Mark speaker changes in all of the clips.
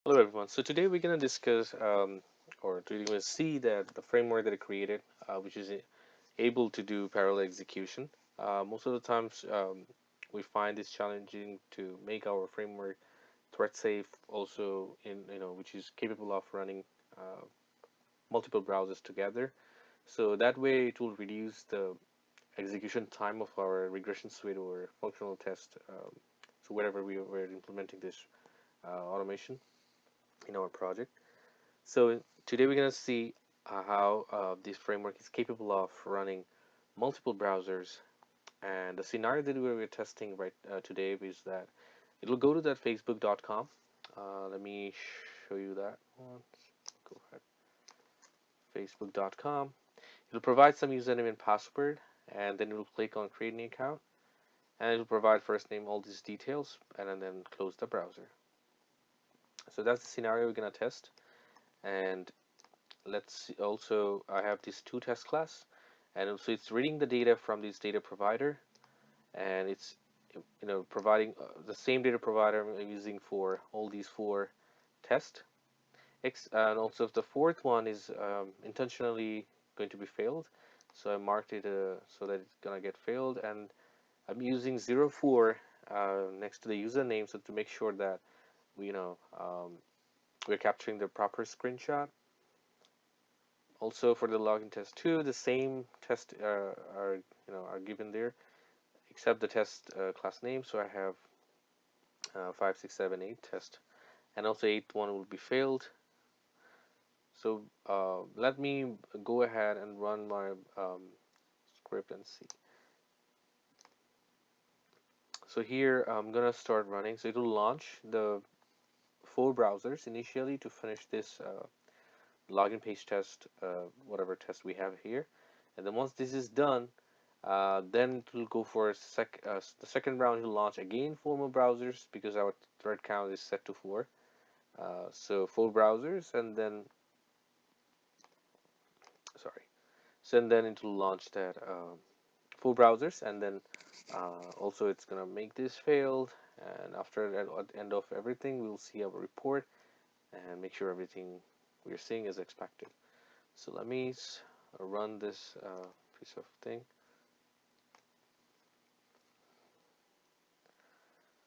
Speaker 1: Hello everyone. So today we're going to discuss or today we're going to see that the framework that I created, which is able to do parallel execution. Most of the times we find this challenging to make our framework thread safe, also in which is capable of running uh, multiple browsers together. So that way it will reduce the execution time of our regression suite or functional test. So wherever we're implementing this automation in our project. So today we're going to see how this framework is capable of running multiple browsers. And the scenario that we're testing right today is that it'll go to that facebook.com. Let me show you that one. Go ahead. Facebook.com. It'll provide some username and password, and then it'll click on create an account, and it'll provide first name, all these details, and then close the browser. So that's the scenario we're going to test. And let's see, also I have these two test class, and so it's reading the data from this data provider, and it's providing the same data provider I'm using for all these four tests. And also the fourth one is intentionally going to be failed, so I marked it so that it's gonna get failed, and I'm using 04 next to the username, so to make sure that we we're capturing the proper screenshot. Also for the login test 2, the same test are given there, except the test class name. So I have 5, 6, 7, 8 test, and also 8th one will be failed. So let me go ahead and run my script and see. So here I'm gonna start running. So it will launch the 4 browsers initially to finish this login page test, whatever test we have here, and then once this is done, then it will go for the second round. Will launch again 4 more browsers because our thread count is set to 4. So 4 browsers, and then sorry, so and then it will launch that 4 browsers, and then also it's gonna make this failed. And after that, at the end of everything, we'll see our report and make sure everything we're seeing is expected. So let me run this piece of thing.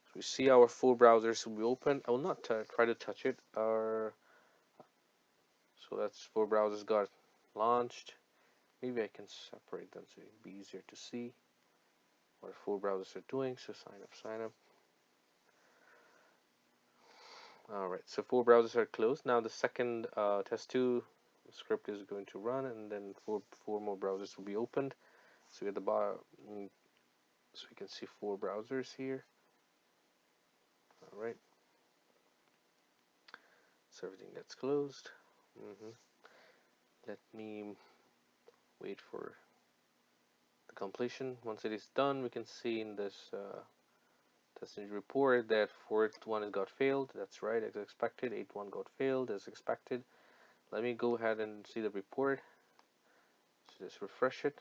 Speaker 1: So we see our 4 browsers will be open. I will not try to touch it. So that's 4 browsers got launched. Maybe I can separate them so it'll be easier to see what 4 browsers are doing. So sign up, sign up. All right, so 4 browsers are closed. Now the second test2 script is going to run, and then four more browsers will be opened. So at the bottom, so we can see 4 browsers here. All right, so everything gets closed. Let me wait for the completion. Once it is done, we can see in this TestNG report that fourth one has got failed. That's right, as expected. 8th one got failed as expected. Let me go ahead and see the report. So just refresh it.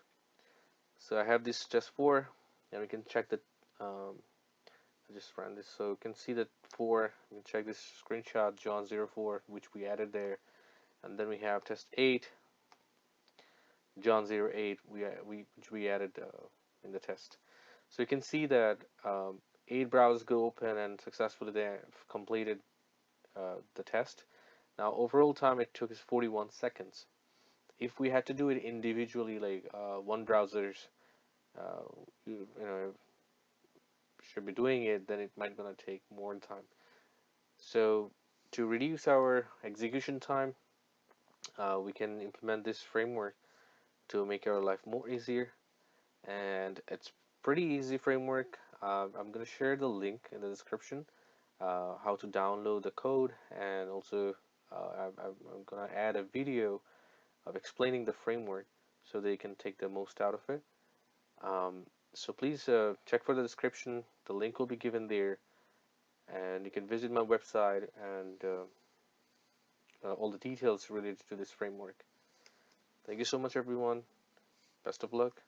Speaker 1: So I have this test 4, and we can check that. I just ran this, so you can see that 4. You can check this screenshot, John04, which we added there, and then we have test 8, John08, which we added in the test. So you can see that 8 browsers go open, and successfully they have completed the test. Now overall time it took is 41 seconds. If we had to do it individually, like one browser's uh, should be doing it, then it might gonna take more time. So to reduce our execution time, we can implement this framework to make our life more easier, and it's pretty easy framework. I'm gonna share the link in the description, how to download the code, and also I'm gonna add a video of explaining the framework so they can take the most out of it. So please check for the description. The link will be given there, and you can visit my website and all the details related to this framework. Thank you so much, everyone. Best of luck.